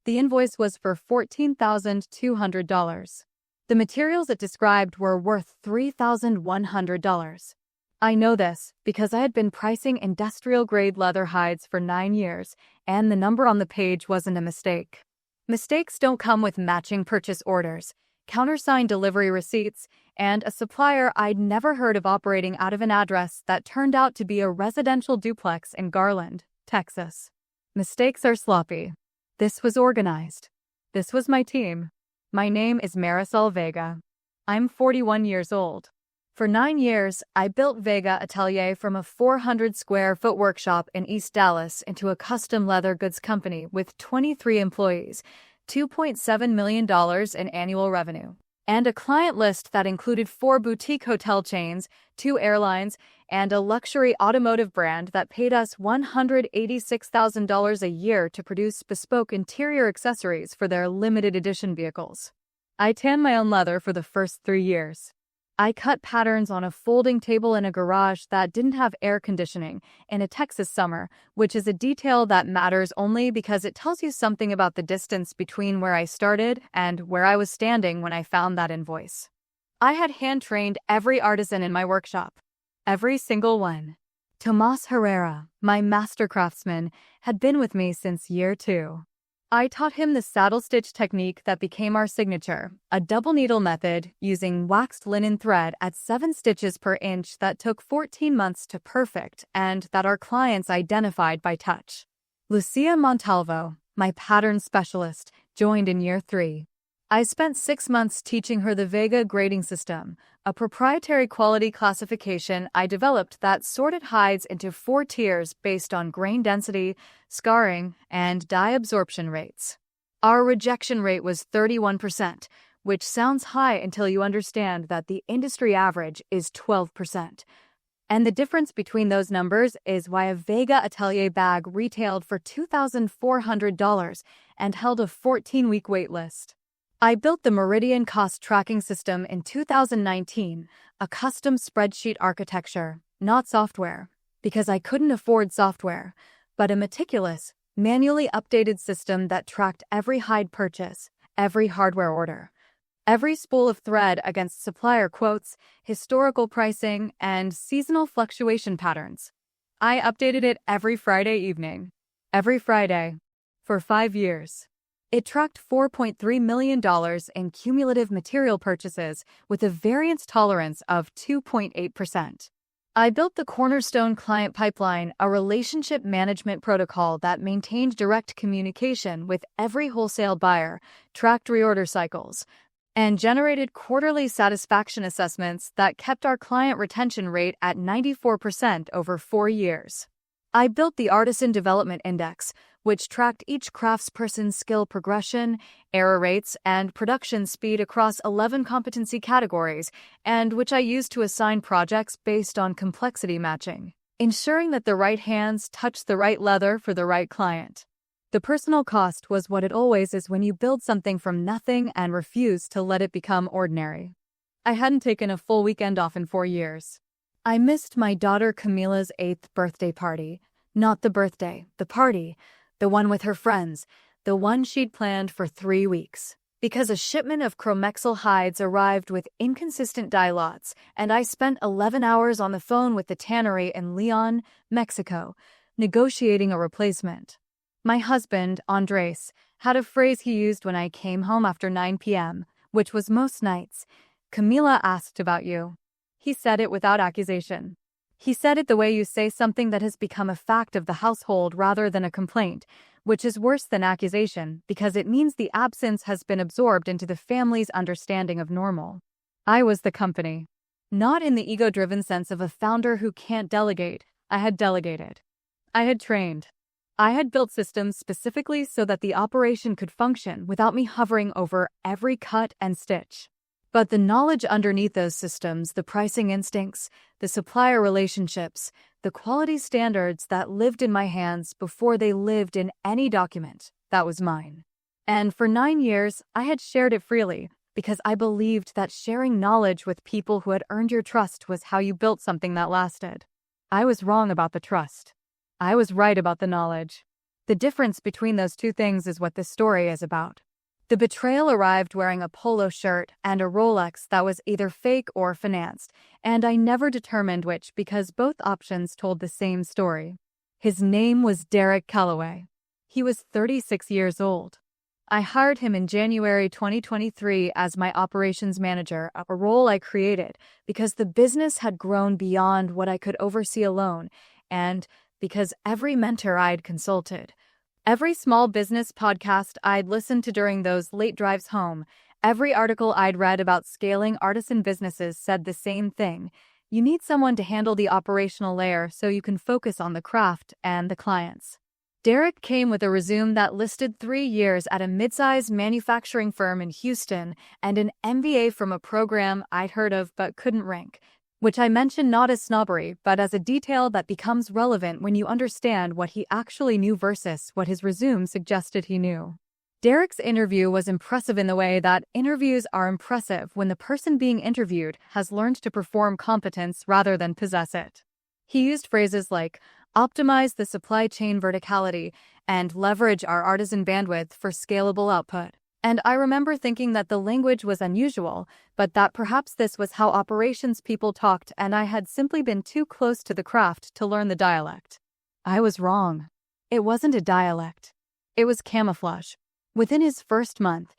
The invoice was for $14,200. The materials it described were worth $3,100. I know this because I had been pricing industrial-grade leather hides for 9 years, and the number on the page wasn't a mistake. Mistakes don't come with matching purchase orders, countersigned delivery receipts, and a supplier I'd never heard of operating out of an address that turned out to be a residential duplex in Garland, Texas. Mistakes are sloppy. This was organized. This was my team. My name is Marisol Vega. I'm 41 years old. For 9 years, I built Vega Atelier from a 400-square-foot workshop in East Dallas into a custom leather goods company with 23 employees, $2.7 million in annual revenue, and a client list that included 4 boutique hotel chains, 2 airlines, and a luxury automotive brand that paid us $186,000 a year to produce bespoke interior accessories for their limited edition vehicles. I tanned my own leather for the first 3 years. I cut patterns on a folding table in a garage that didn't have air conditioning in a Texas summer, which is a detail that matters only because it tells you something about the distance between where I started and where I was standing when I found that invoice. I had hand-trained every artisan in my workshop. Every single one. Tomas Herrera, my master craftsman, had been with me since year 2. I taught him the saddle stitch technique that became our signature, a double needle method using waxed linen thread at 7 stitches per inch that took 14 months to perfect and that our clients identified by touch. Lucia Montalvo, my pattern specialist, joined in year 3. I spent 6 months teaching her the Vega grading system, a proprietary quality classification I developed that sorted hides into 4 tiers based on grain density, scarring, and dye absorption rates. Our rejection rate was 31%, which sounds high until you understand that the industry average is 12%. And the difference between those numbers is why a Vega Atelier bag retailed for $2,400 and held a 14-week wait list. I built the Meridian Cost Tracking System in 2019, a custom spreadsheet architecture, not software, because I couldn't afford software, but a meticulous, manually updated system that tracked every hide purchase, every hardware order, every spool of thread against supplier quotes, historical pricing, and seasonal fluctuation patterns. I updated it every Friday evening. Every Friday. For 5 years. It tracked $4.3 million in cumulative material purchases with a variance tolerance of 2.8%. I built the Cornerstone Client Pipeline, a relationship management protocol that maintained direct communication with every wholesale buyer, tracked reorder cycles, and generated quarterly satisfaction assessments that kept our client retention rate at 94% over 4 years. I built the Artisan Development Index, which tracked each craftsperson's skill progression, error rates, and production speed across 11 competency categories, and which I used to assign projects based on complexity matching, ensuring that the right hands touch the right leather for the right client. The personal cost was what it always is when you build something from nothing and refuse to let it become ordinary. I hadn't taken a full weekend off in 4 years. I missed my daughter Camila's 8th birthday party. Not the birthday, the party. The one with her friends, the one she'd planned for 3 weeks. Because a shipment of Chromexel hides arrived with inconsistent dye lots, and I spent 11 hours on the phone with the tannery in Leon, Mexico, negotiating a replacement. My husband, Andres, had a phrase he used when I came home after 9 p.m., which was most nights. Camila asked about you. He said it without accusation. He said it the way you say something that has become a fact of the household rather than a complaint, which is worse than accusation because it means the absence has been absorbed into the family's understanding of normal. I was the company. Not in the ego-driven sense of a founder who can't delegate. I had delegated. I had trained. I had built systems specifically so that the operation could function without me hovering over every cut and stitch. But the knowledge underneath those systems, the pricing instincts, the supplier relationships, the quality standards that lived in my hands before they lived in any document, that was mine. And for 9 years, I had shared it freely because I believed that sharing knowledge with people who had earned your trust was how you built something that lasted. I was wrong about the trust. I was right about the knowledge. The difference between those two things is what this story is about. The betrayal arrived wearing a polo shirt and a Rolex that was either fake or financed, and I never determined which because both options told the same story. His name was Derek Calloway. He was 36 years old. I hired him in January 2023 as my operations manager, a role I created because the business had grown beyond what I could oversee alone, and because every mentor I'd consulted, every small business podcast I'd listened to during those late drives home, every article I'd read about scaling artisan businesses said the same thing. You need someone to handle the operational layer so you can focus on the craft and the clients. Derek came with a resume that listed 3 years at a mid-sized manufacturing firm in Houston and an MBA from a program I'd heard of but couldn't rank, which I mention not as snobbery but as a detail that becomes relevant when you understand what he actually knew versus what his resume suggested he knew. Derek's interview was impressive in the way that interviews are impressive when the person being interviewed has learned to perform competence rather than possess it. He used phrases like, optimize the supply chain verticality and leverage our artisan bandwidth for scalable output. And I remember thinking that the language was unusual, but that perhaps this was how operations people talked and I had simply been too close to the craft to learn the dialect. I was wrong. It wasn't a dialect. It was camouflage. Within his first month,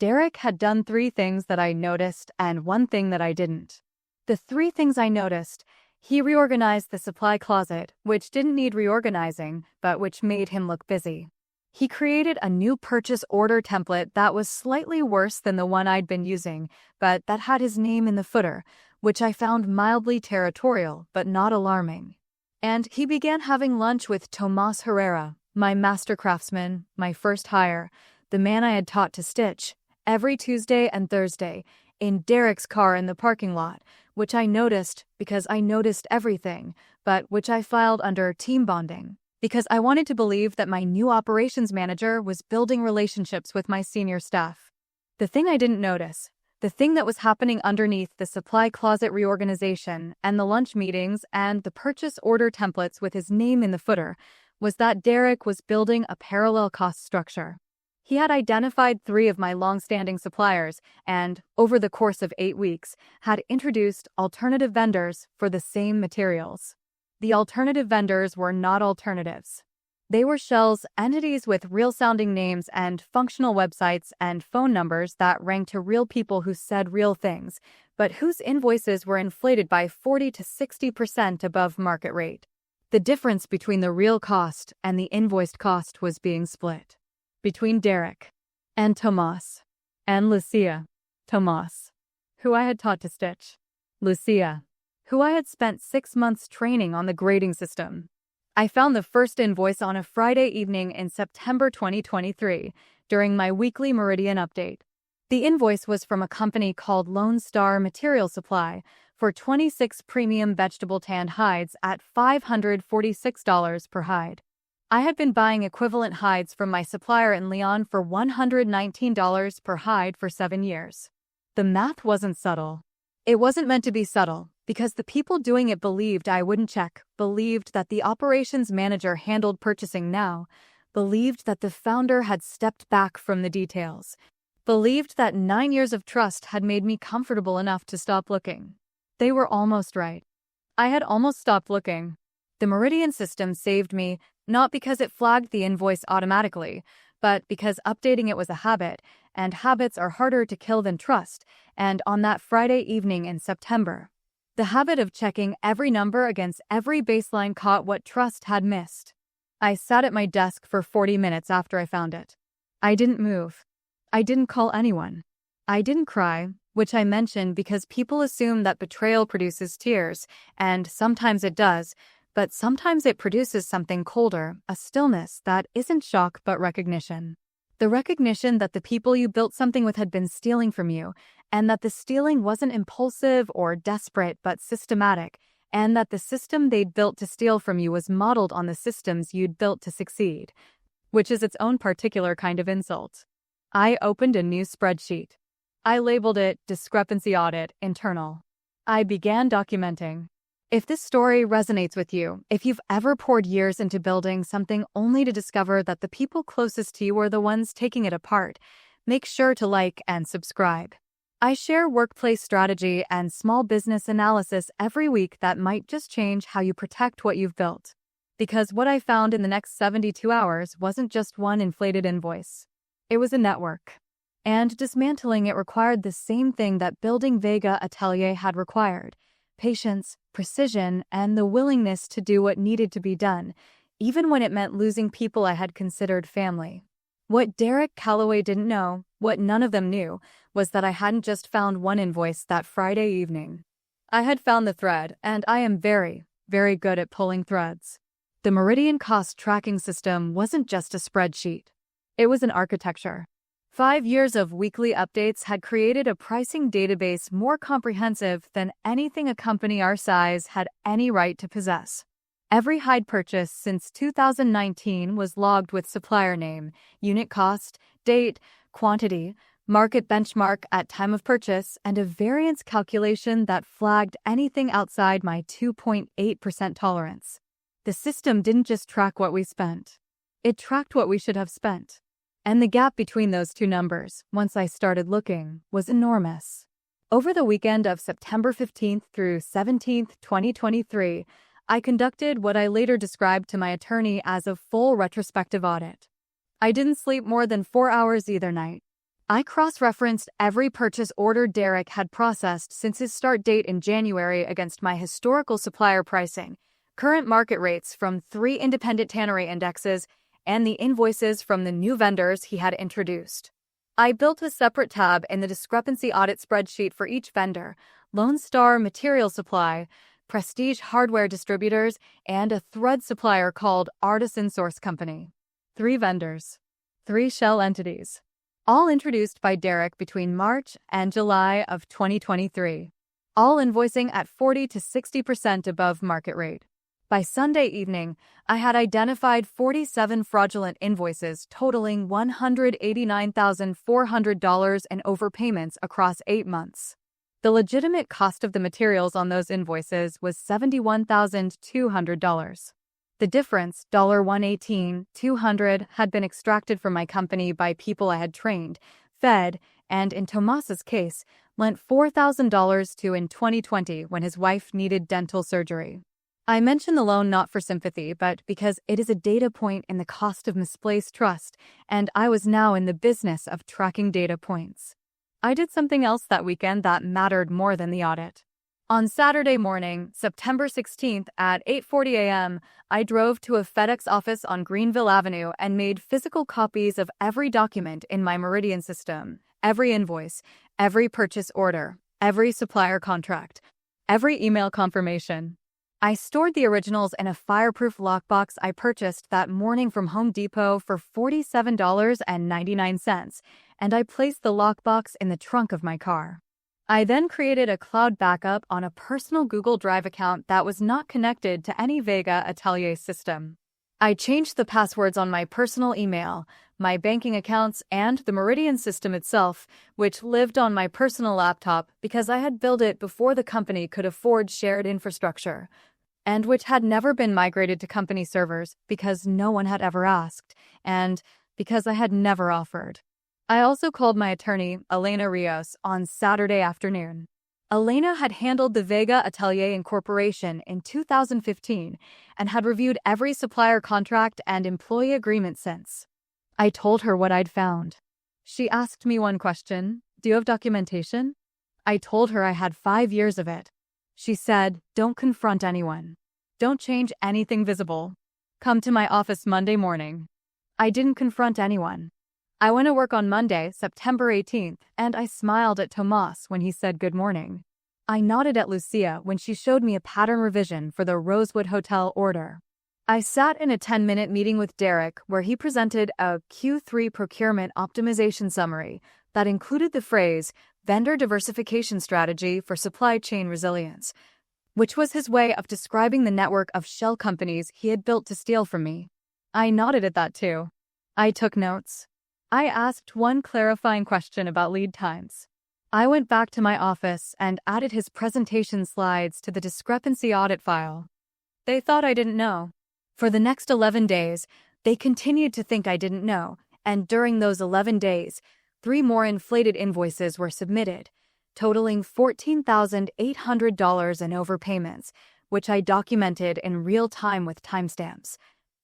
Derek had done 3 things that I noticed and 1 thing that I didn't. The 3 things I noticed: he reorganized the supply closet, which didn't need reorganizing, but which made him look busy. He created a new purchase order template that was slightly worse than the one I'd been using, but that had his name in the footer, which I found mildly territorial but not alarming. And he began having lunch with Tomas Herrera, my master craftsman, my first hire, the man I had taught to stitch, every Tuesday and Thursday, in Derek's car in the parking lot, which I noticed because I noticed everything, but which I filed under team bonding, because I wanted to believe that my new operations manager was building relationships with my senior staff. The thing I didn't notice, the thing that was happening underneath the supply closet reorganization and the lunch meetings and the purchase order templates with his name in the footer, was that Derek was building a parallel cost structure. He had identified 3 of my long-standing suppliers and, over the course of 8 weeks, had introduced alternative vendors for the same materials. The alternative vendors were not alternatives. They were shells, entities with real-sounding names and functional websites and phone numbers that rang to real people who said real things, but whose invoices were inflated by 40 to 60% above market rate. The difference between the real cost and the invoiced cost was being split between Derek and Tomas and Lucia. Tomas, who I had taught to stitch. Lucia, who I had spent 6 months training on the grading system. I found the first invoice on a Friday evening in September 2023 during my weekly Meridian update. The invoice was from a company called Lone Star Material Supply for 26 premium vegetable tanned hides at $546 per hide. I had been buying equivalent hides from my supplier in Leon for $119 per hide for 7 years. The math wasn't subtle. It wasn't meant to be subtle, because the people doing it believed I wouldn't check, believed that the operations manager handled purchasing now, believed that the founder had stepped back from the details, believed that 9 years of trust had made me comfortable enough to stop looking. They were almost right. I had almost stopped looking. The Meridian system saved me, not because it flagged the invoice automatically, but because updating it was a habit, and habits are harder to kill than trust, and on that Friday evening in September, the habit of checking every number against every baseline caught what trust had missed. I sat at my desk for 40 minutes after I found it. I didn't move. I didn't call anyone. I didn't cry, which I mention because people assume that betrayal produces tears, and sometimes it does, but sometimes it produces something colder, a stillness that isn't shock but recognition. The recognition that the people you built something with had been stealing from you, and that the stealing wasn't impulsive or desperate but systematic, and that the system they'd built to steal from you was modeled on the systems you'd built to succeed, which is its own particular kind of insult. I opened a new spreadsheet. I labeled it Discrepancy Audit Internal. I began documenting. If this story resonates with you, if you've ever poured years into building something only to discover that the people closest to you are the ones taking it apart, make sure to like and subscribe. I share workplace strategy and small business analysis every week that might just change how you protect what you've built. Because what I found in the next 72 hours wasn't just one inflated invoice. It was a network. And dismantling it required the same thing that building Vega Atelier had required: patience, precision, and the willingness to do what needed to be done, even when it meant losing people I had considered family. What Derek Calloway didn't know, what none of them knew, was that I hadn't just found one invoice that Friday evening. I had found the thread, and I am very, very good at pulling threads. The Meridian cost tracking system wasn't just a spreadsheet. It was an architecture. 5 years of weekly updates had created a pricing database more comprehensive than anything a company our size had any right to possess. Every hide purchase since 2019 was logged with supplier name, unit cost, date, quantity, market benchmark at time of purchase, and a variance calculation that flagged anything outside my 2.8% tolerance. The system didn't just track what we spent. It tracked what we should have spent. And the gap between those two numbers, once I started looking, was enormous. Over the weekend of September 15th through 17th, 2023, I conducted what I later described to my attorney as a full retrospective audit. I didn't sleep more than 4 hours either night. I cross-referenced every purchase order Derek had processed since his start date in January against my historical supplier pricing, current market rates from 3 independent tannery indexes, and the invoices from the new vendors he had introduced. I built a separate tab in the Discrepancy Audit spreadsheet for each vendor: Lone Star Material Supply, Prestige Hardware Distributors, and a thread supplier called Artisan Source Company. 3 vendors. 3 shell entities. All introduced by Derek between March and July of 2023. All invoicing at 40 to 60% above market rate. By Sunday evening, I had identified 47 fraudulent invoices totaling $189,400 in overpayments across 8 months. The legitimate cost of the materials on those invoices was $71,200. The difference, $118,200, had been extracted from my company by people I had trained, fed, and in Tomas's case, lent $4,000 to in 2020 when his wife needed dental surgery. I mention the loan not for sympathy, but because it is a data point in the cost of misplaced trust, and I was now in the business of tracking data points. I did something else that weekend that mattered more than the audit. On Saturday morning, September 16th at 8:40 a.m., I drove to a FedEx office on Greenville Avenue and made physical copies of every document in my Meridian system, every invoice, every purchase order, every supplier contract, every email confirmation. I stored the originals in a fireproof lockbox I purchased that morning from Home Depot for $47.99, and I placed the lockbox in the trunk of my car. I then created a cloud backup on a personal Google Drive account that was not connected to any Vega Atelier system. I changed the passwords on my personal email, my banking accounts, and the Meridian system itself, which lived on my personal laptop because I had built it before the company could afford shared infrastructure, and which had never been migrated to company servers because no one had ever asked, and because I had never offered. I also called my attorney, Elena Rios, on Saturday afternoon. Elena had handled the Vega Atelier Incorporation in 2015 and had reviewed every supplier contract and employee agreement since. I told her what I'd found. She asked me one question: "Do you have documentation?" I told her I had 5 years of it. She said, "Don't confront anyone. Don't change anything visible. Come to my office Monday morning." I didn't confront anyone. I went to work on Monday, September 18th, and I smiled at Tomas when he said good morning. I nodded at Lucia when she showed me a pattern revision for the Rosewood Hotel order. I sat in a 10-minute meeting with Derek where he presented a Q3 procurement optimization summary that included the phrase vendor diversification strategy for supply chain resilience, which was his way of describing the network of shell companies he had built to steal from me. I nodded at that too. I took notes. I asked one clarifying question about lead times. I went back to my office and added his presentation slides to the discrepancy audit file. They thought I didn't know. For the next 11 days, they continued to think I didn't know, and during those 11 days, 3 more inflated invoices were submitted, totaling $14,800 in overpayments, which I documented in real time with timestamps,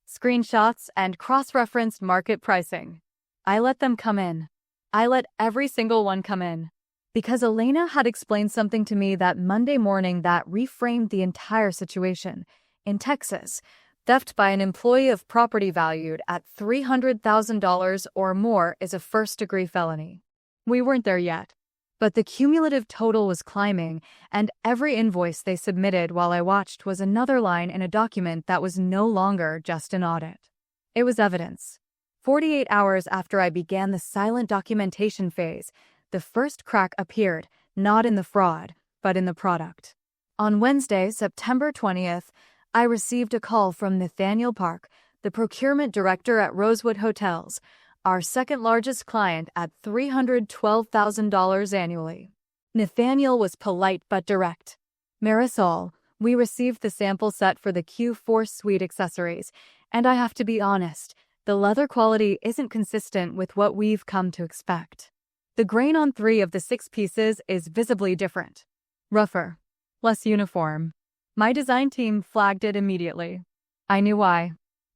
screenshots, and cross-referenced market pricing. I let them come in. I let every single one come in. Because Elena had explained something to me that Monday morning that reframed the entire situation. In Texas, theft by an employee of property valued at $300,000 or more is a first-degree felony. We weren't there yet, but the cumulative total was climbing, and every invoice they submitted while I watched was another line in a document that was no longer just an audit. It was evidence. 48 hours after I began the silent documentation phase, the first crack appeared, not in the fraud, but in the product. On Wednesday, September 20th, I received a call from Nathaniel Park, the procurement director at Rosewood Hotels, our second largest client at $312,000 annually. Nathaniel was polite but direct. Marisol, we received the sample set for the Q4 suite accessories, and I have to be honest, the leather quality isn't consistent with what we've come to expect. The grain on 3 of the 6 pieces is visibly different. Rougher. Less uniform. My design team flagged it immediately. I knew why.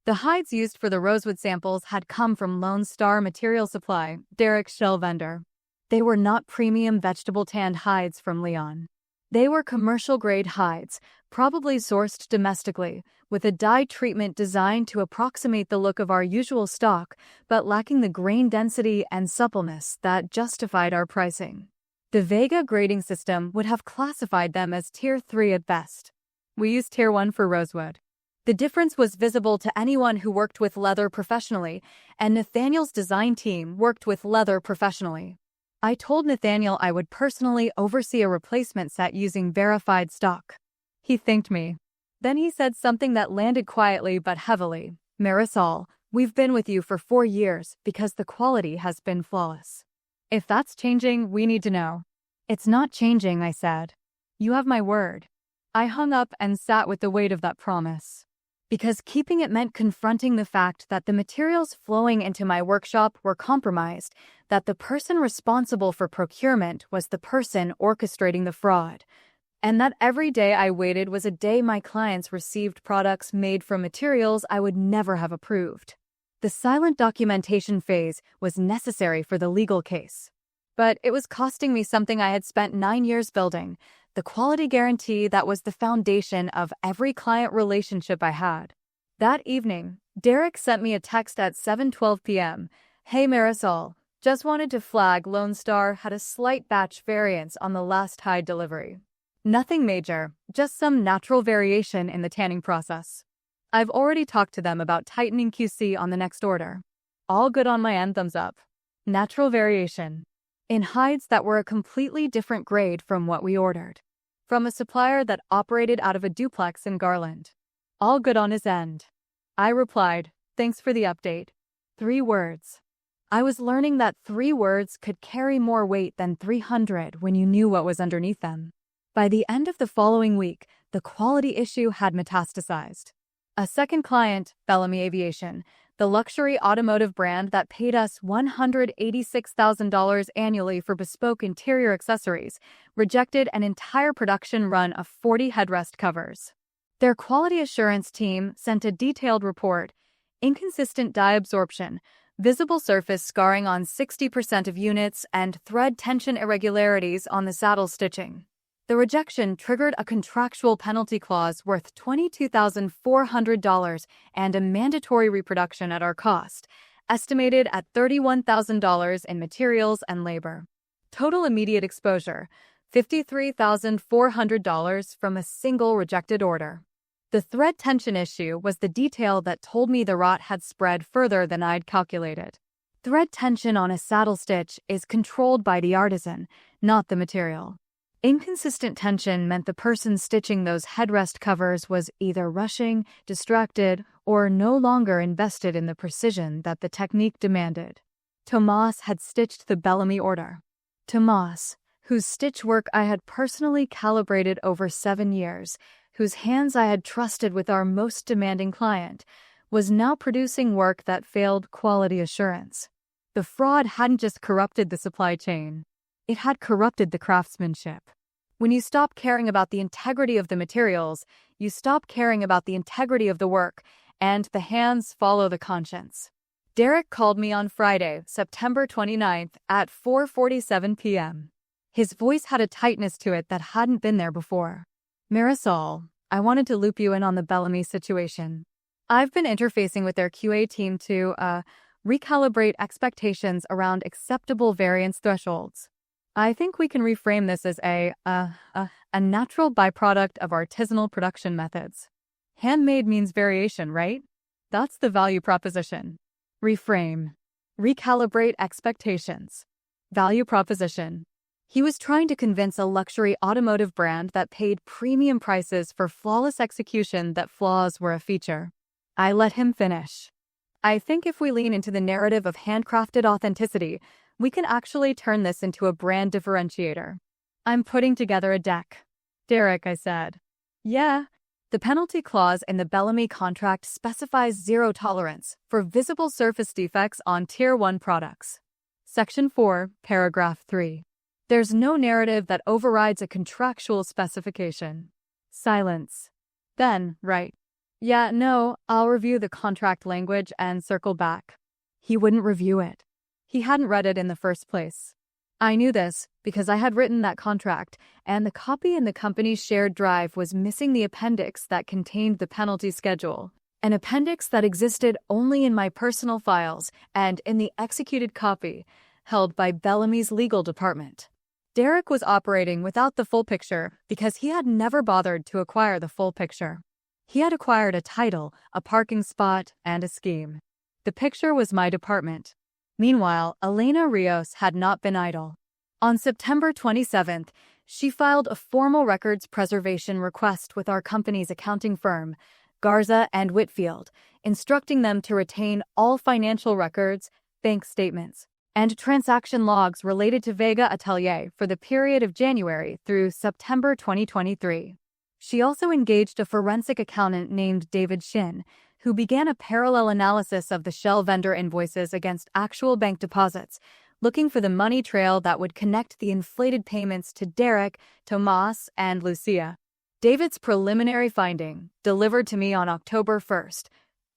The hides used for the rosewood samples had come from Lone Star Material Supply, Derek's shell vendor. They were not premium vegetable tanned hides from Leon. They were commercial-grade hides, probably sourced domestically, with a dye treatment designed to approximate the look of our usual stock, but lacking the grain density and suppleness that justified our pricing. The Vega grading system would have classified them as Tier 3 at best. We used Tier 1 for rosewood. The difference was visible to anyone who worked with leather professionally, and Nathaniel's design team worked with leather professionally. I told Nathaniel I would personally oversee a replacement set using verified stock. He thanked me. Then he said something that landed quietly but heavily. Marisol, we've been with you for 4 years because the quality has been flawless. If that's changing, we need to know. It's not changing, I said. You have my word. I hung up and sat with the weight of that promise. Because keeping it meant confronting the fact that the materials flowing into my workshop were compromised, that the person responsible for procurement was the person orchestrating the fraud, and that every day I waited was a day my clients received products made from materials I would never have approved. The silent documentation phase was necessary for the legal case. But it was costing me something I had spent 9 years building, the quality guarantee that was the foundation of every client relationship I had. That evening, Derek sent me a text at 7:12 p.m. Hey Marisol, just wanted to flag Lone Star had a slight batch variance on the last hide delivery. Nothing major, just some natural variation in the tanning process. I've already talked to them about tightening QC on the next order. All good on my end, thumbs up. Natural variation. In hides that were a completely different grade from what we ordered. From a supplier that operated out of a duplex in Garland. All good on his end. I replied, thanks for the update. 3 words. I was learning that 3 words could carry more weight than 300 when you knew what was underneath them. By the end of the following week, the quality issue had metastasized. A second client, Bellamy Aviation, the luxury automotive brand that paid us $186,000 annually for bespoke interior accessories, rejected an entire production run of 40 headrest covers. Their quality assurance team sent a detailed report: inconsistent dye absorption, visible surface scarring on 60% of units, and thread tension irregularities on the saddle stitching. The rejection triggered a contractual penalty clause worth $22,400 and a mandatory reproduction at our cost, estimated at $31,000 in materials and labor. Total immediate exposure, $53,400 from a single rejected order. The thread tension issue was the detail that told me the rot had spread further than I'd calculated. Thread tension on a saddle stitch is controlled by the artisan, not the material. Inconsistent tension meant the person stitching those headrest covers was either rushing, distracted, or no longer invested in the precision that the technique demanded. Tomas had stitched the Bellamy order. Tomas, whose stitch work I had personally calibrated over 7 years, whose hands I had trusted with our most demanding client, was now producing work that failed quality assurance. The fraud hadn't just corrupted the supply chain. It had corrupted the craftsmanship. When you stop caring about the integrity of the materials, you stop caring about the integrity of the work, and the hands follow the conscience. Derek called me on Friday, September 29th at 4:47 p.m. His voice had a tightness to it that hadn't been there before. Marisol, I wanted to loop you in on the Bellamy situation. I've been interfacing with their QA team to, recalibrate expectations around acceptable variance thresholds. I think we can reframe this as a natural byproduct of artisanal production methods. Handmade means variation, right? That's the value proposition. Reframe. Recalibrate expectations. Value proposition. He was trying to convince a luxury automotive brand that paid premium prices for flawless execution that flaws were a feature. I let him finish. I think if we lean into the narrative of handcrafted authenticity, we can actually turn this into a brand differentiator. I'm putting together a deck. Derek, I said. Yeah. The penalty clause in the Bellamy contract specifies zero tolerance for visible surface defects on Tier 1 products. Section 4, Paragraph 3. There's no narrative that overrides a contractual specification. Silence. Then, right. Yeah, no, I'll review the contract language and circle back. He wouldn't review it. He hadn't read it in the first place. I knew this because I had written that contract, and the copy in the company's shared drive was missing the appendix that contained the penalty schedule, an appendix that existed only in my personal files and in the executed copy held by Bellamy's legal department. Derek was operating without the full picture because he had never bothered to acquire the full picture. He had acquired a title, a parking spot, and a scheme. The picture was my department. Meanwhile, Elena Rios had not been idle. On September 27th, she filed a formal records preservation request with our company's accounting firm, Garza and Whitfield, instructing them to retain all financial records, bank statements, and transaction logs related to Vega Atelier for the period of January through September 2023. She also engaged a forensic accountant named David Shin, who began a parallel analysis of the shell vendor invoices against actual bank deposits, looking for the money trail that would connect the inflated payments to Derek, Tomas, and Lucia. David's preliminary finding, delivered to me on October 1st,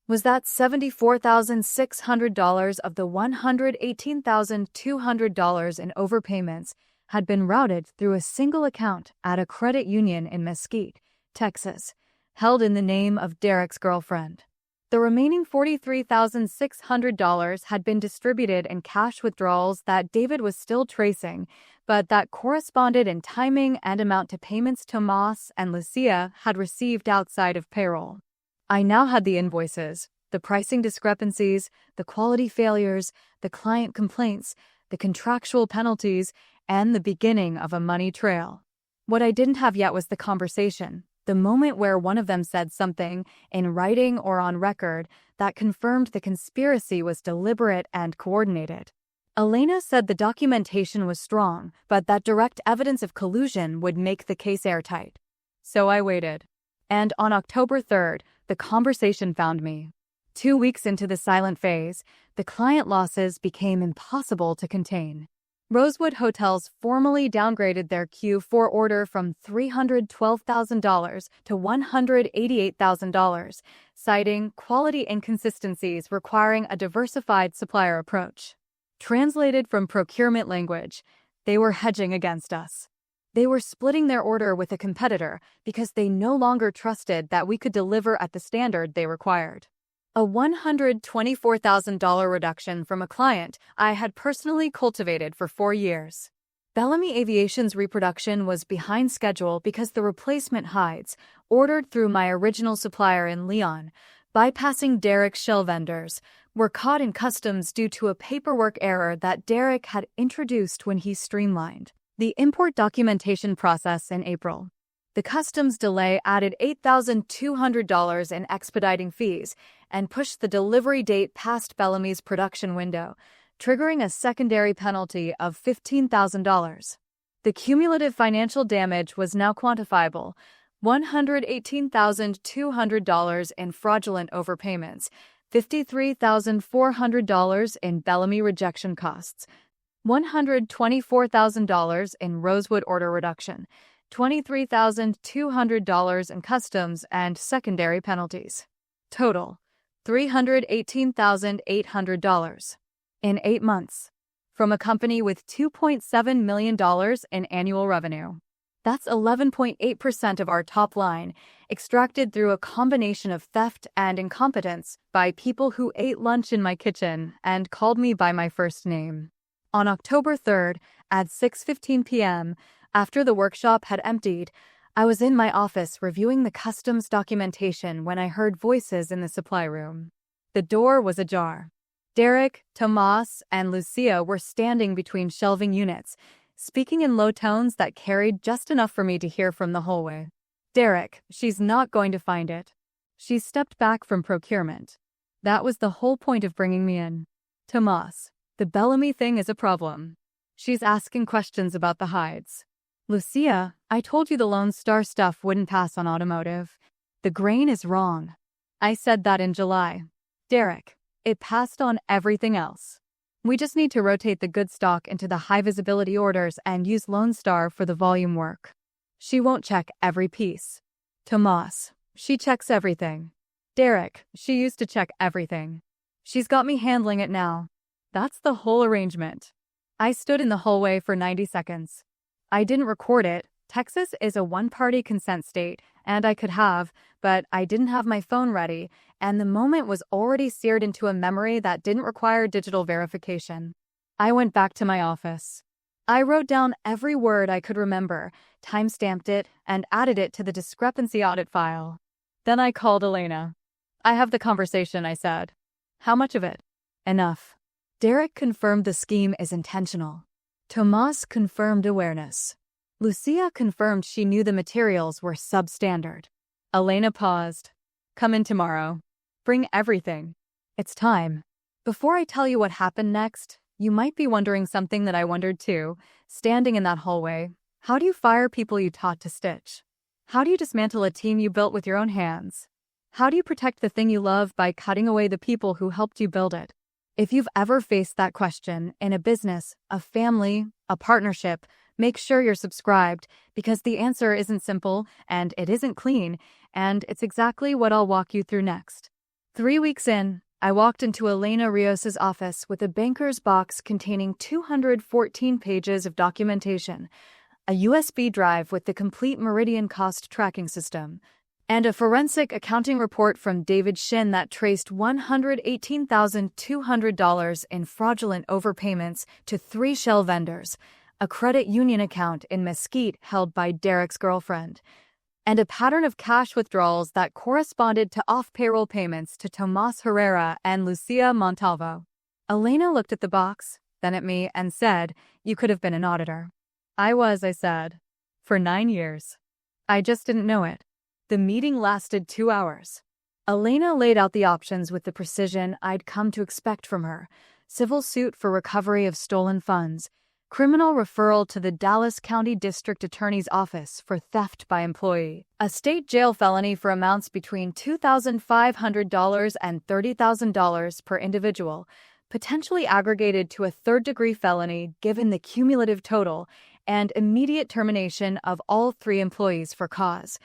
was that $74,600 of the $118,200 in overpayments had been routed through a single account at a credit union in Mesquite, Texas, held in the name of Derek's girlfriend. The remaining $43,600 had been distributed in cash withdrawals that David was still tracing, but that corresponded in timing and amount to payments Tomas and Lucia had received outside of payroll. I now had the invoices, the pricing discrepancies, the quality failures, the client complaints, the contractual penalties, and the beginning of a money trail. What I didn't have yet was the conversation. The moment where one of them said something, in writing or on record, that confirmed the conspiracy was deliberate and coordinated. Elena said the documentation was strong, but that direct evidence of collusion would make the case airtight. So I waited. And on October 3rd, the conversation found me. 2 weeks into the silent phase, the client losses became impossible to contain. Rosewood Hotels formally downgraded their Q4 order from $312,000 to $188,000, citing quality inconsistencies requiring a diversified supplier approach. Translated from procurement language, they were hedging against us. They were splitting their order with a competitor because they no longer trusted that we could deliver at the standard they required. A $124,000 reduction from a client I had personally cultivated for 4 years. Bellamy Aviation's reproduction was behind schedule because the replacement hides, ordered through my original supplier in Leon, bypassing Derek's shell vendors, were caught in customs due to a paperwork error that Derek had introduced when he streamlined the import documentation process in April. The customs delay added $8,200 in expediting fees and pushed the delivery date past Bellamy's production window, triggering a secondary penalty of $15,000. The cumulative financial damage was now quantifiable: $118,200 in fraudulent overpayments, $53,400 in Bellamy rejection costs, $124,000 in Rosewood order reduction, $23,200 in customs and secondary penalties. Total, $318,800. In 8 months. From a company with $2.7 million in annual revenue. That's 11.8% of our top line, extracted through a combination of theft and incompetence by people who ate lunch in my kitchen and called me by my first name. On October 3rd, at 6:15 p.m., after the workshop had emptied, I was in my office reviewing the customs documentation when I heard voices in the supply room. The door was ajar. Derek, Tomas, and Lucia were standing between shelving units, speaking in low tones that carried just enough for me to hear from the hallway. Derek, she's not going to find it. She stepped back from procurement. That was the whole point of bringing me in. Tomas, the Bellamy thing is a problem. She's asking questions about the hides. Lucia, I told you the Lone Star stuff wouldn't pass on automotive. The grain is wrong. I said that in July. Derek, it passed on everything else. We just need to rotate the good stock into the high visibility orders and use Lone Star for the volume work. She won't check every piece. Tomas, she checks everything. Derek, she used to check everything. She's got me handling it now. That's the whole arrangement. I stood in the hallway for 90 seconds. I didn't record it. Texas is a one-party consent state, and I could have, but I didn't have my phone ready, and the moment was already seared into a memory that didn't require digital verification. I went back to my office. I wrote down every word I could remember, timestamped it, and added it to the discrepancy audit file. Then I called Elena. I have the conversation, I said. How much of it? Enough. Derek confirmed the scheme is intentional. Tomas confirmed awareness. Lucia confirmed she knew the materials were substandard. Elena paused. Come in tomorrow. Bring everything. It's time. Before I tell you what happened next, you might be wondering something that I wondered too, standing in that hallway. How do you fire people you taught to stitch? How do you dismantle a team you built with your own hands? How do you protect the thing you love by cutting away the people who helped you build it? If you've ever faced that question in a business, a family, a partnership, make sure you're subscribed, because the answer isn't simple, and it isn't clean, and it's exactly what I'll walk you through next. 3 weeks in, I walked into Elena Rios's office with a banker's box containing 214 pages of documentation, a USB drive with the complete Meridian cost tracking system, and a forensic accounting report from David Shin that traced $118,200 in fraudulent overpayments to 3 shell vendors, a credit union account in Mesquite held by Derek's girlfriend, and a pattern of cash withdrawals that corresponded to off-payroll payments to Tomas Herrera and Lucia Montalvo. Elena looked at the box, then at me, and said, "You could have been an auditor." I was, I said. For 9 years. I just didn't know it. The meeting lasted 2 hours. Elena laid out the options with the precision I'd come to expect from her: civil suit for recovery of stolen funds, criminal referral to the Dallas County District Attorney's Office for theft by employee, a state jail felony for amounts between $2,500 and $30,000 per individual, potentially aggregated to a third-degree felony given the cumulative total, and immediate termination of all 3 employees for cause,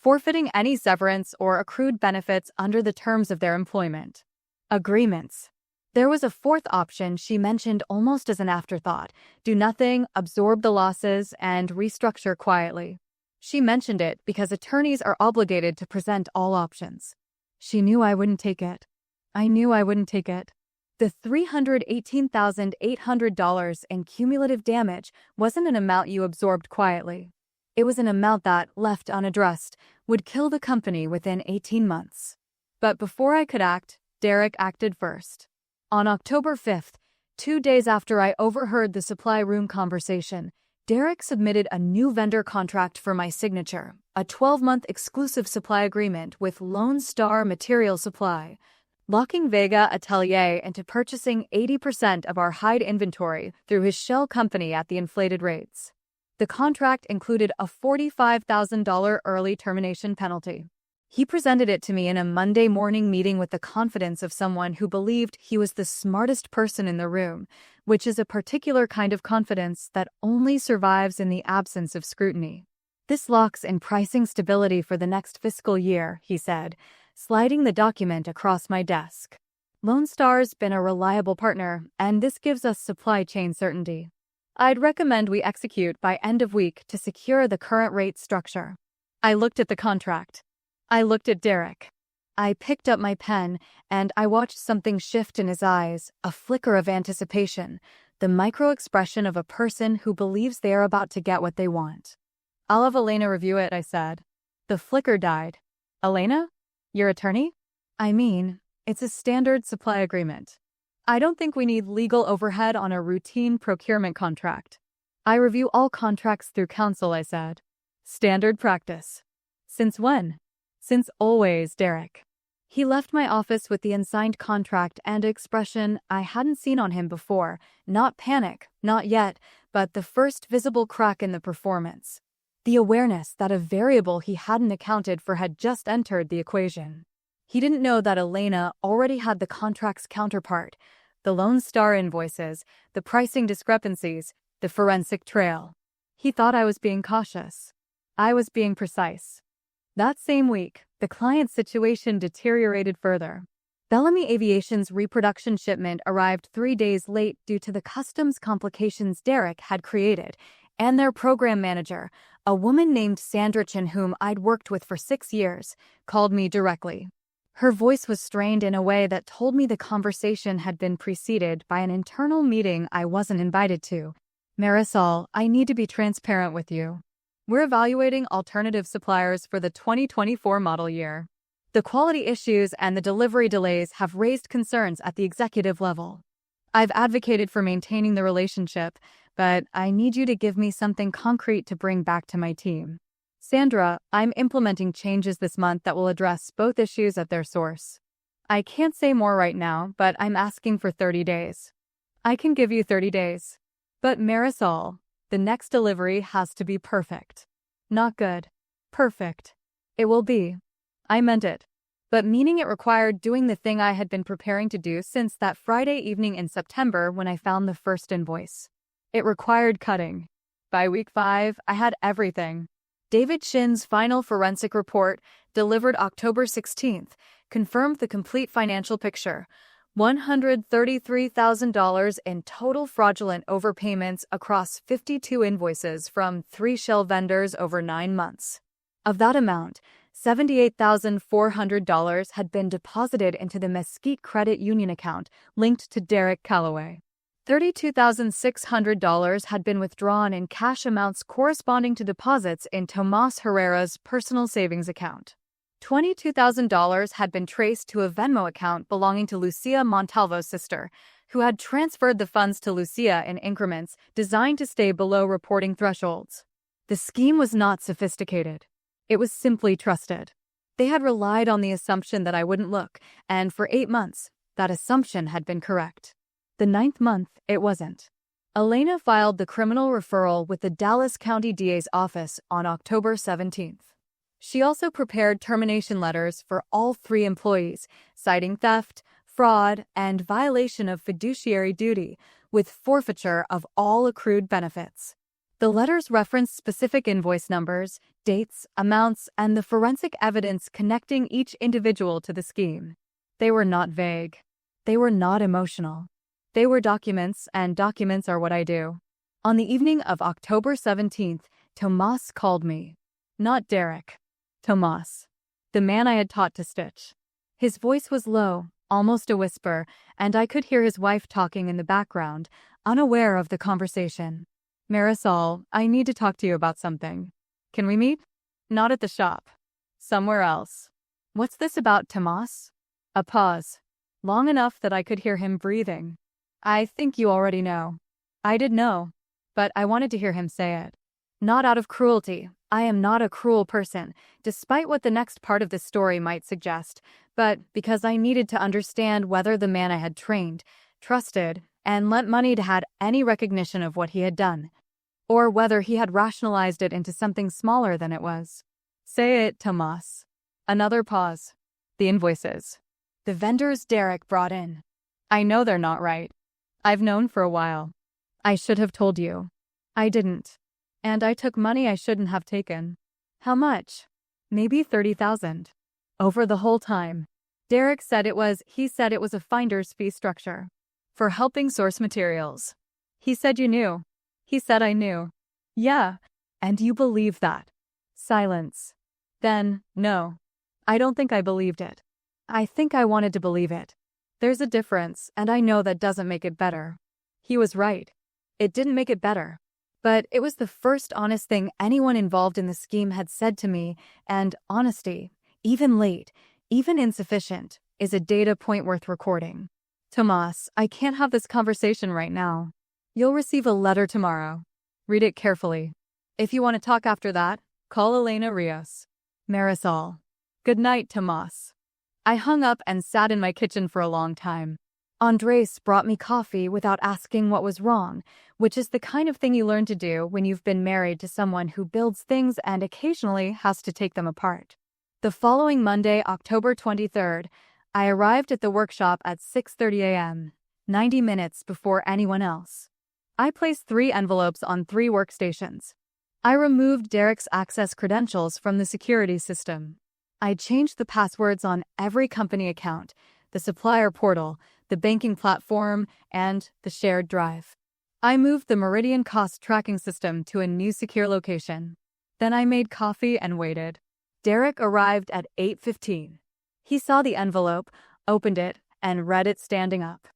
forfeiting any severance or accrued benefits under the terms of their employment. Agreements. There was a 4th option she mentioned almost as an afterthought: do nothing, absorb the losses, and restructure quietly. She mentioned it because attorneys are obligated to present all options. She knew I wouldn't take it. I knew I wouldn't take it. The $318,800 in cumulative damage wasn't an amount you absorbed quietly. It was an amount that, left unaddressed, would kill the company within 18 months. But before I could act, Derek acted first. On October 5th, 2 days after I overheard the supply room conversation, Derek submitted a new vendor contract for my signature, a 12-month exclusive supply agreement with Lone Star Material Supply, locking Vega Atelier into purchasing 80% of our hide inventory through his shell company at the inflated rates. The contract included a $45,000 early termination penalty. He presented it to me in a Monday morning meeting with the confidence of someone who believed he was the smartest person in the room, which is a particular kind of confidence that only survives in the absence of scrutiny. This locks in pricing stability for the next fiscal year, he said, sliding the document across my desk. Lone Star's been a reliable partner, and this gives us supply chain certainty. I'd recommend we execute by end of week to secure the current rate structure. I looked at the contract. I looked at Derek. I picked up my pen, and I watched something shift in his eyes, a flicker of anticipation, the micro-expression of a person who believes they are about to get what they want. I'll have Elena review it, I said. The flicker died. Elena? Your attorney? I mean, it's a standard supply agreement. I don't think we need legal overhead on a routine procurement contract. I review all contracts through counsel, I said. Standard practice. Since when? Since always, Derek. He left my office with the unsigned contract and expression I hadn't seen on him before. Not panic, not yet, but the first visible crack in the performance. The awareness that a variable he hadn't accounted for had just entered the equation. He didn't know that Elena already had the contract's counterpart, the Lone Star invoices, the pricing discrepancies, the forensic trail. He thought I was being cautious. I was being precise. That same week, the client's situation deteriorated further. Bellamy Aviation's reproduction shipment arrived 3 days late due to the customs complications Derek had created, and their program manager, a woman named Sandrich whom I'd worked with for 6 years, called me directly. Her voice was strained in a way that told me the conversation had been preceded by an internal meeting I wasn't invited to. Marisol, I need to be transparent with you. We're evaluating alternative suppliers for the 2024 model year. The quality issues and the delivery delays have raised concerns at the executive level. I've advocated for maintaining the relationship, but I need you to give me something concrete to bring back to my team. Sandra, I'm implementing changes this month that will address both issues at their source. I can't say more right now, but I'm asking for 30 days. I can give you 30 days. But Marisol, the next delivery has to be perfect. Not good. Perfect. It will be. I meant it. But meaning it required doing the thing I had been preparing to do since that Friday evening in September when I found the first invoice. It required cutting. By week 5, I had everything. David Shin's final forensic report, delivered October 16th, confirmed the complete financial picture. $133,000 in total fraudulent overpayments across 52 invoices from 3 shell vendors over 9 months. Of that amount, $78,400 had been deposited into the Mesquite Credit Union account linked to Derek Calloway. $32,600 had been withdrawn in cash amounts corresponding to deposits in Tomas Herrera's personal savings account. $22,000 had been traced to a Venmo account belonging to Lucia Montalvo's sister, who had transferred the funds to Lucia in increments designed to stay below reporting thresholds. The scheme was not sophisticated. It was simply trusted. They had relied on the assumption that I wouldn't look, and for 8 months, that assumption had been correct. The 9th month, it wasn't. Elena filed the criminal referral with the Dallas County DA's office on October 17th. She also prepared termination letters for all 3 employees, citing theft, fraud, and violation of fiduciary duty, with forfeiture of all accrued benefits. The letters referenced specific invoice numbers, dates, amounts, and the forensic evidence connecting each individual to the scheme. They were not vague. They were not emotional. They were documents, and documents are what I do. On the evening of October 17th, Tomas called me. Not Derek. Tomas. The man I had taught to stitch. His voice was low, almost a whisper, and I could hear his wife talking in the background, unaware of the conversation. Marisol, I need to talk to you about something. Can we meet? Not at the shop. Somewhere else. What's this about, Tomas? A pause. Long enough that I could hear him breathing. I think you already know. I did know, but I wanted to hear him say it. Not out of cruelty. I am not a cruel person, despite what the next part of the story might suggest, but because I needed to understand whether the man I had trained, trusted, and lent money to had any recognition of what he had done. or whether he had rationalized it into something smaller than it was. Say it, Tomas. Another pause. The invoices. The vendors Derek brought in. I know they're not right. I've known for a while. I should have told you. I didn't. And I took money I shouldn't have taken. How much? Maybe 30,000. Over the whole time. Derek said he said it was a finder's fee structure. For helping source materials. He said you knew. He said I knew. Yeah. And you believe that. Silence. Then, no. I don't think I believed it. I think I wanted to believe it. There's a difference, and I know that doesn't make it better. He was right. It didn't make it better. But it was the first honest thing anyone involved in the scheme had said to me, and honesty, even late, even insufficient, is a data point worth recording. Tomas, I can't have this conversation right now. You'll receive a letter tomorrow. Read it carefully. If you want to talk after that, call Elena Rios. Marisol. Good night, Tomas. I hung up and sat in my kitchen for a long time. Andres brought me coffee without asking what was wrong, which is the kind of thing you learn to do when you've been married to someone who builds things and occasionally has to take them apart. The following Monday, October 23rd, I arrived at the workshop at 6:30 a.m., 90 minutes before anyone else. I placed 3 envelopes on 3 workstations. I removed Derek's access credentials from the security system. I changed the passwords on every company account, the supplier portal, the banking platform, and the shared drive. I moved the Meridian cost tracking system to a new secure location. Then I made coffee and waited. Derek arrived at 8:15. He saw the envelope, opened it, and read it standing up.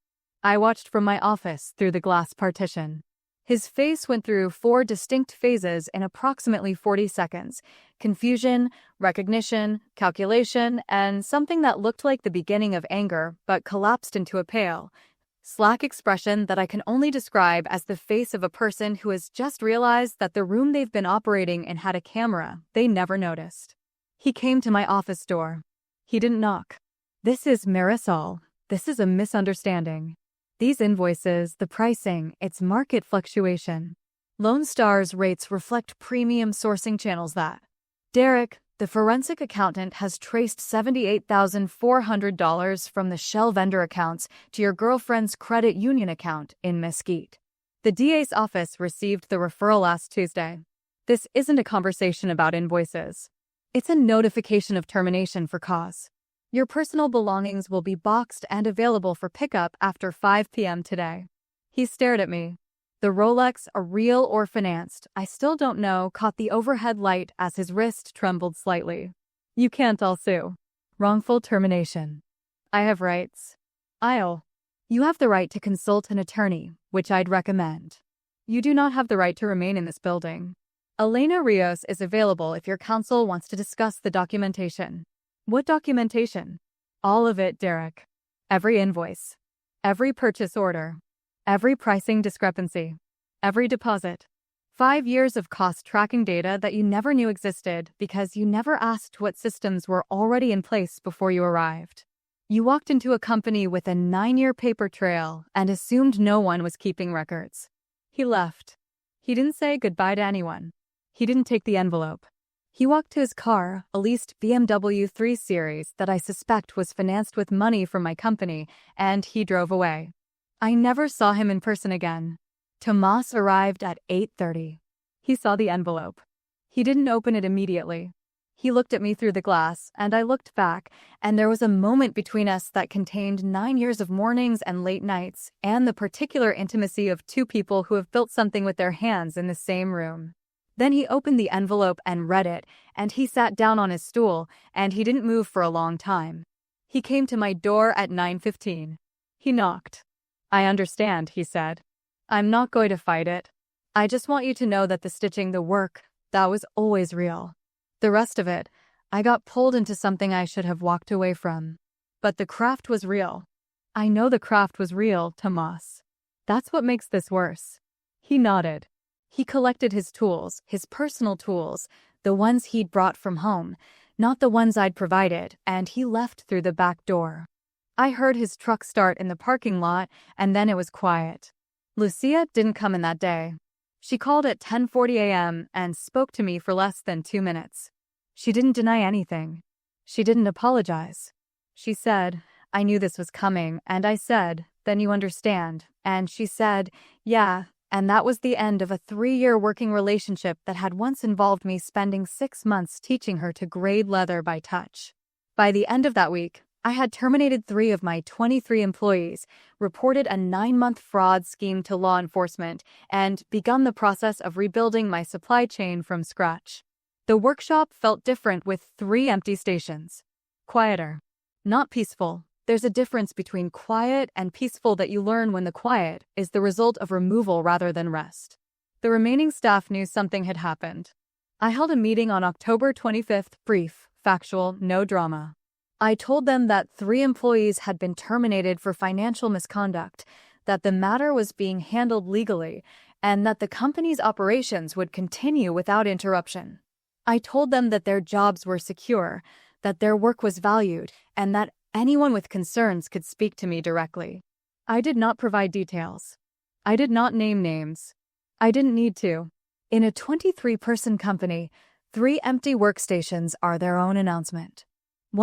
I watched from my office through the glass partition. His face went through 4 distinct phases in approximately 40 seconds. Confusion, recognition, calculation, and something that looked like the beginning of anger but collapsed into a pale, slack expression that I can only describe as the face of a person who has just realized that the room they've been operating in had a camera they never noticed. He came to my office door. He didn't knock. This is Marisol. This is a misunderstanding. These invoices, the pricing, it's market fluctuation. Lone Star's rates reflect premium sourcing channels that. Derek, the forensic accountant, has traced $78,400 from the Shell vendor accounts to your girlfriend's credit union account in Mesquite. The DA's office received the referral last Tuesday. This isn't a conversation about invoices. It's a notification of termination for cause. Your personal belongings will be boxed and available for pickup after 5 p.m. today. He stared at me. The Rolex, a real or financed, I still don't know, caught the overhead light as his wrist trembled slightly. You can't all sue. Wrongful termination. I have rights. You have the right to consult an attorney, which I'd recommend. You do not have the right to remain in this building. Elena Rios is available if your counsel wants to discuss the documentation. What documentation? All of it, Derek. Every invoice. Every purchase order. Every pricing discrepancy. Every deposit. 5 years of cost tracking data that you never knew existed because you never asked what systems were already in place before you arrived. You walked into a company with a 9-year paper trail and assumed no one was keeping records. He left. He didn't say goodbye to anyone. He didn't take the envelope. He walked to his car, a leased BMW 3 Series that I suspect was financed with money from my company, and he drove away. I never saw him in person again. Tomas arrived at 8:30. He saw the envelope. He didn't open it immediately. He looked at me through the glass, and I looked back, and there was a moment between us that contained 9 years of mornings and late nights, and the particular intimacy of 2 people who have built something with their hands in the same room. Then he opened the envelope and read it, and he sat down on his stool, and he didn't move for a long time. He came to my door at 9:15. He knocked. I understand, he said. I'm not going to fight it. I just want you to know that the stitching, the work, that was always real. The rest of it, I got pulled into something I should have walked away from. But the craft was real. I know the craft was real, Tomas. That's what makes this worse. He nodded. He collected his tools, his personal tools, the ones he'd brought from home, not the ones I'd provided, and he left through the back door. I heard his truck start in the parking lot, and then it was quiet. Lucia didn't come in that day. She called at 10:40 a.m. and spoke to me for less than 2 minutes. She didn't deny anything. She didn't apologize. She said, "I knew this was coming," and I said, "Then you understand." And she said, "Yeah," and that was the end of a 3-year working relationship that had once involved me spending 6 months teaching her to grade leather by touch. By the end of that week, I had terminated 3 of my 23 employees, reported a 9-month fraud scheme to law enforcement, and begun the process of rebuilding my supply chain from scratch. The workshop felt different with 3 empty stations. Quieter. Not peaceful. There's a difference between quiet and peaceful that you learn when the quiet is the result of removal rather than rest. The remaining staff knew something had happened. I held a meeting on October 25th, brief, factual, no drama. I told them that 3 employees had been terminated for financial misconduct, that the matter was being handled legally, and that the company's operations would continue without interruption. I told them that their jobs were secure, that their work was valued, and that anyone with concerns could speak to me directly. I did not provide details. I did not name names. I didn't need to. In a 23-person company, 3 empty workstations are their own announcement.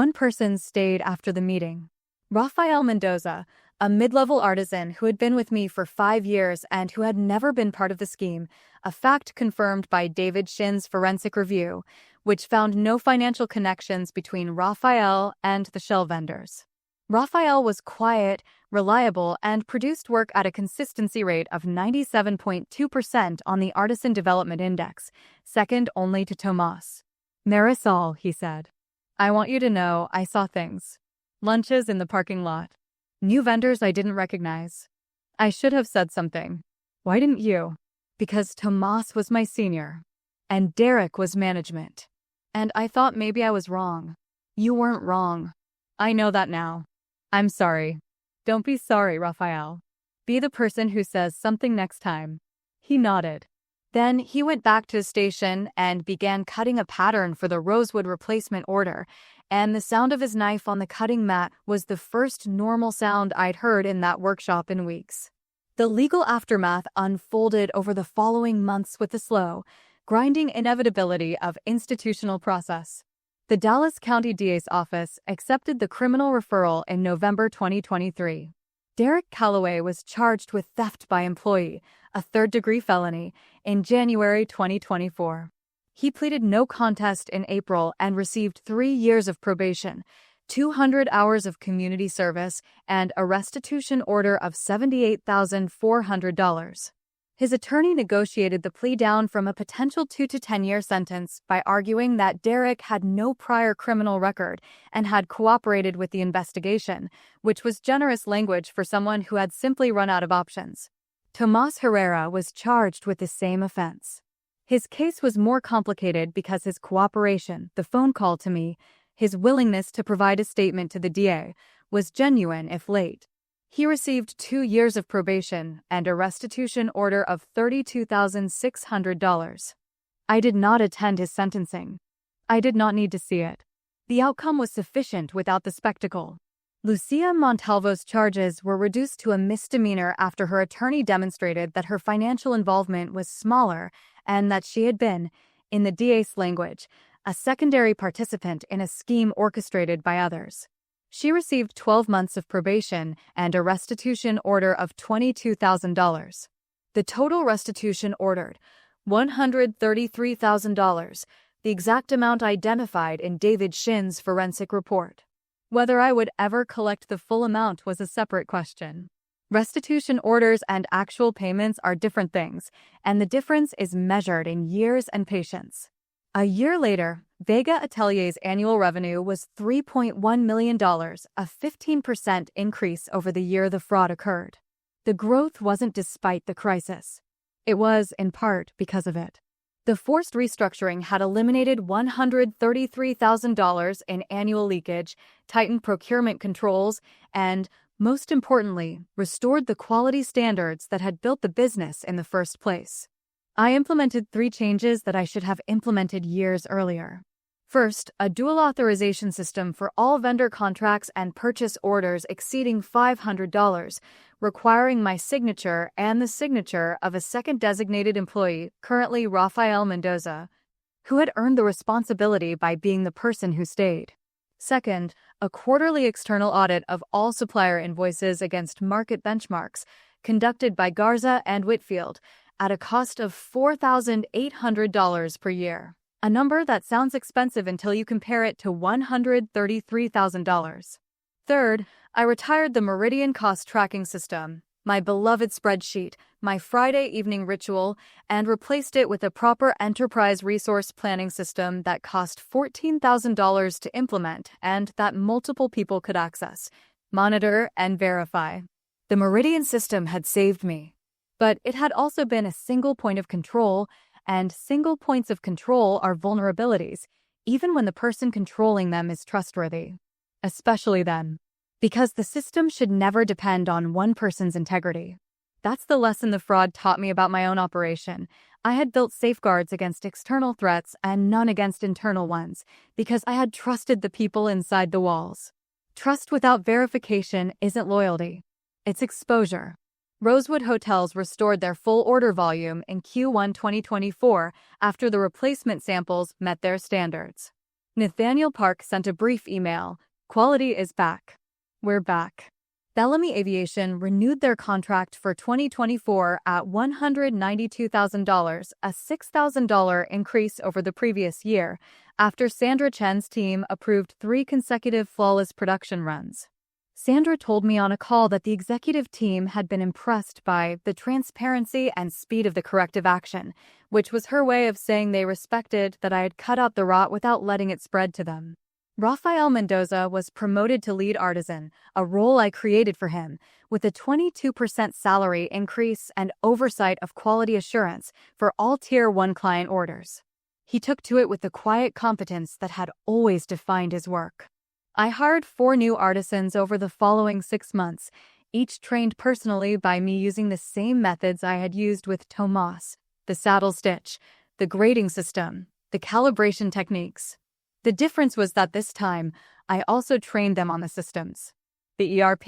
One person stayed after the meeting. Rafael Mendoza, a mid-level artisan who had been with me for 5 years and who had never been part of the scheme, a fact confirmed by David Shin's forensic review, which found no financial connections between Rafael and the shell vendors. Rafael was quiet, reliable, and produced work at a consistency rate of 97.2% on the Artisan Development Index, second only to Tomas. "Marisol," he said, "I want you to know I saw things. Lunches in the parking lot. New vendors I didn't recognize. I should have said something. Why didn't you? Because Tomas was my senior, and Derek was management. And I thought maybe I was wrong. You weren't wrong. I know that now. I'm sorry." "Don't be sorry, Rafael. Be the person who says something next time." He nodded. Then he went back to his station and began cutting a pattern for the rosewood replacement order, and the sound of his knife on the cutting mat was the first normal sound I'd heard in that workshop in weeks. The legal aftermath unfolded over the following months with the slow, grinding inevitability of institutional process. The Dallas County DA's office accepted the criminal referral in November 2023. Derek Calloway was charged with theft by employee, a third-degree felony, in January 2024. He pleaded no contest in April and received 3 years of probation, 200 hours of community service, and a restitution order of $78,400. His attorney negotiated the plea down from a potential 2 to 10-year sentence by arguing that Derek had no prior criminal record and had cooperated with the investigation, which was generous language for someone who had simply run out of options. Tomas Herrera was charged with the same offense. His case was more complicated because his cooperation, the phone call to me, his willingness to provide a statement to the DA, was genuine if late. He received 2 years of probation and a restitution order of $32,600. I did not attend his sentencing. I did not need to see it. The outcome was sufficient without the spectacle. Lucia Montalvo's charges were reduced to a misdemeanor after her attorney demonstrated that her financial involvement was smaller and that she had been, in the DA's language, a secondary participant in a scheme orchestrated by others. She received 12 months of probation and a restitution order of $22,000. The total restitution ordered, $133,000, the exact amount identified in David Shin's forensic report. Whether I would ever collect the full amount was a separate question. Restitution orders and actual payments are different things, and the difference is measured in years and patience. A year later, Vega Atelier's annual revenue was $3.1 million, a 15% increase over the year the fraud occurred. The growth wasn't despite the crisis. It was, in part, because of it. The forced restructuring had eliminated $133,000 in annual leakage, tightened procurement controls, and, most importantly, restored the quality standards that had built the business in the first place. I implemented 3 changes that I should have implemented years earlier. First, a dual authorization system for all vendor contracts and purchase orders exceeding $500, requiring my signature and the signature of a second designated employee, currently Rafael Mendoza, who had earned the responsibility by being the person who stayed. Second, a quarterly external audit of all supplier invoices against market benchmarks, conducted by Garza and Whitfield, at a cost of $4,800 per year. A number that sounds expensive until you compare it to $133,000. Third, I retired the Meridian cost tracking system, my beloved spreadsheet, my Friday evening ritual, and replaced it with a proper enterprise resource planning system that cost $14,000 to implement and that multiple people could access, monitor, and verify. The Meridian system had saved me, but it had also been a single point of control, and single points of control are vulnerabilities, even when the person controlling them is trustworthy. Especially then, because the system should never depend on one person's integrity. That's the lesson the fraud taught me about my own operation. I had built safeguards against external threats and none against internal ones, because I had trusted the people inside the walls. Trust without verification isn't loyalty. It's exposure. Rosewood Hotels restored their full order volume in Q1 2024 after the replacement samples met their standards. Nathaniel Park sent a brief email. Quality is back. We're back. Bellamy Aviation renewed their contract for 2024 at $192,000, a $6,000 increase over the previous year, after Sandra Chen's team approved 3 consecutive flawless production runs. Sandra told me on a call that the executive team had been impressed by the transparency and speed of the corrective action, which was her way of saying they respected that I had cut out the rot without letting it spread to them. Rafael Mendoza was promoted to lead artisan, a role I created for him, with a 22% salary increase and oversight of quality assurance for all Tier 1 client orders. He took to it with the quiet competence that had always defined his work. I hired 4 new artisans over the following 6 months, each trained personally by me using the same methods I had used with Tomas: the saddle stitch, the grading system, the calibration techniques. The difference was that this time, I also trained them on the systems, the ERP,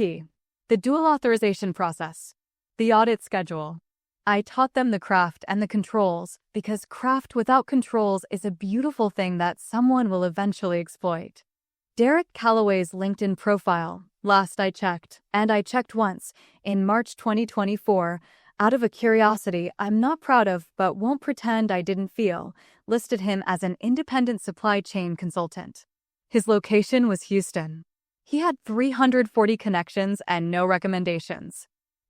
the dual authorization process, the audit schedule. I taught them the craft and the controls, because craft without controls is a beautiful thing that someone will eventually exploit. Derek Calloway's LinkedIn profile, last I checked, and I checked once, in March 2024, out of a curiosity I'm not proud of but won't pretend I didn't feel, listed him as an independent supply chain consultant. His location was Houston. He had 340 connections and no recommendations.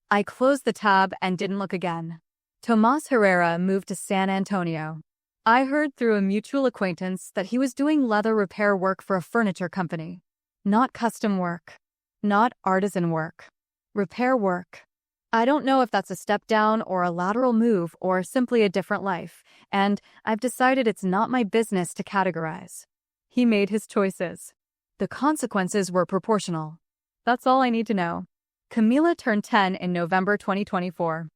I closed the tab and didn't look again. Tomas Herrera moved to San Antonio. I heard through a mutual acquaintance that he was doing leather repair work for a furniture company. Not custom work. Not artisan work. Repair work. I don't know if that's a step down or a lateral move or simply a different life, and I've decided it's not my business to categorize. He made his choices. The consequences were proportional. That's all I need to know. Camila turned 10 in November 2024.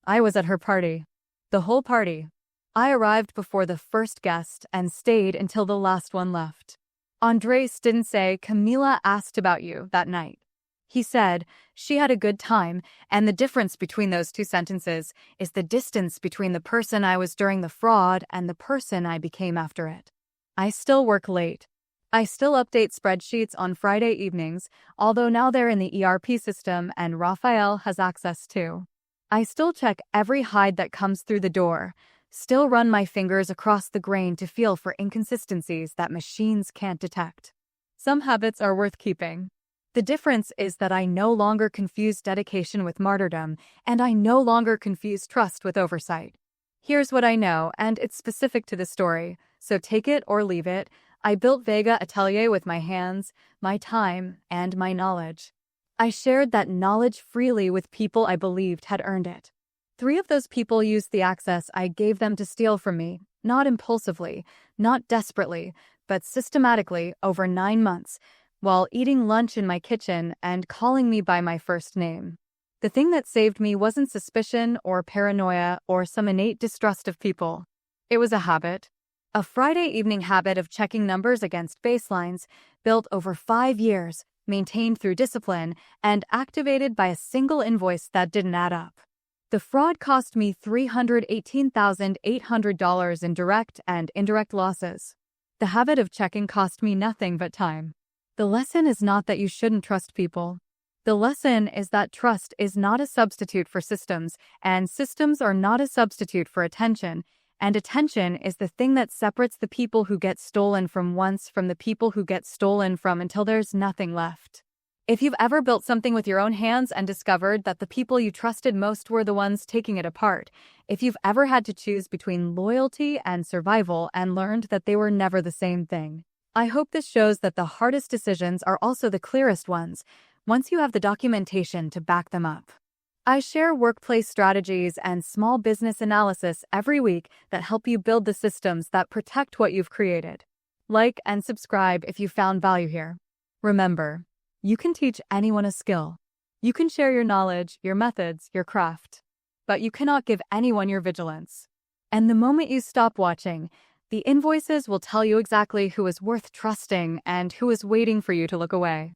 I was at her party. The whole party. I arrived before the first guest and stayed until the last one left. Andres didn't say, "Camila asked about you" that night. He said, "She had a good time," and the difference between those 2 sentences is the distance between the person I was during the fraud and the person I became after it. I still work late. I still update spreadsheets on Friday evenings, although now they're in the ERP system and Rafael has access to. I still check every hide that comes through the door, still run my fingers across the grain to feel for inconsistencies that machines can't detect. Some habits are worth keeping. The difference is that I no longer confuse dedication with martyrdom, and I no longer confuse trust with oversight. Here's what I know, and it's specific to the story, so take it or leave it. I built Vega Atelier with my hands, my time, and my knowledge. I shared that knowledge freely with people I believed had earned it. 3 of those people used the access I gave them to steal from me, not impulsively, not desperately, but systematically over 9 months, while eating lunch in my kitchen and calling me by my first name. The thing that saved me wasn't suspicion or paranoia or some innate distrust of people. It was a habit. A Friday evening habit of checking numbers against baselines, built over 5 years, maintained through discipline, and activated by a single invoice that didn't add up. The fraud cost me $318,800 in direct and indirect losses. The habit of checking cost me nothing but time. The lesson is not that you shouldn't trust people. The lesson is that trust is not a substitute for systems, and systems are not a substitute for attention, and attention is the thing that separates the people who get stolen from once from the people who get stolen from until there's nothing left. If you've ever built something with your own hands and discovered that the people you trusted most were the ones taking it apart, if you've ever had to choose between loyalty and survival and learned that they were never the same thing, I hope this shows that the hardest decisions are also the clearest ones, once you have the documentation to back them up. I share workplace strategies and small business analysis every week that help you build the systems that protect what you've created. Like and subscribe if you found value here. Remember, you can teach anyone a skill. You can share your knowledge, your methods, your craft. But you cannot give anyone your vigilance. And the moment you stop watching, the invoices will tell you exactly who is worth trusting and who is waiting for you to look away.